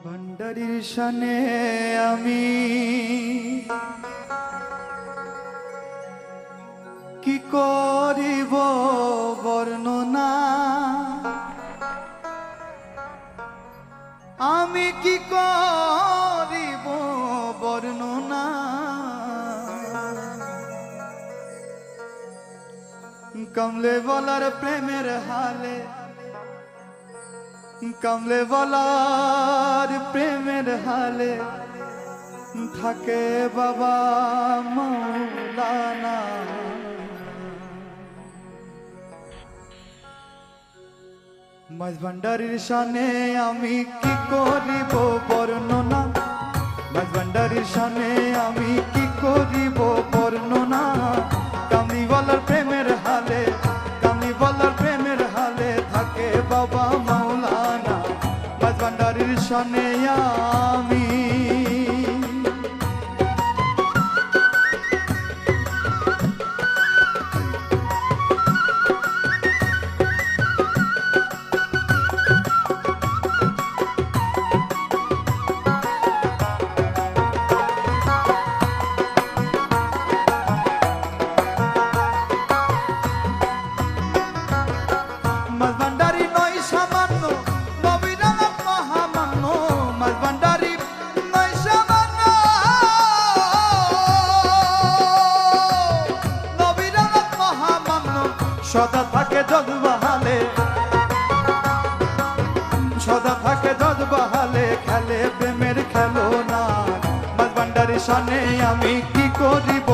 ভান্ডারির শানে আমি কি করিব বর্ণনা, আমি কি করিব বর্ণনা, কমলে বলার প্রেমের হালে, কমলে বলার প্রেমের হালে থাকে বাবা মৌলানা। মাঝ ভান্ডারির শানে আমি কি করিব বর্ণনা, মাঝ ভান্ডারির শানে আমি কি করিব বর্ণনা, কামলি বলার প্রেমের হালে, কামলি বলার প্রেমের হালে থাকে বাবা মৌলানা। মাঝ ভান্ডারির শানে আমি মাঝ ভান্ডারি নয় সামান্য, নবীর আমার মহামান্য। মাঝ ভান্ডারি নয় সামান্য, নবীর আমার মহামান্য। সদা থাকে যদবাহালে, সদা থাকে যদবাহালে, খেলে প্রেমের খেলো না। মাঝ ভান্ডারি শানে আমি কি করিব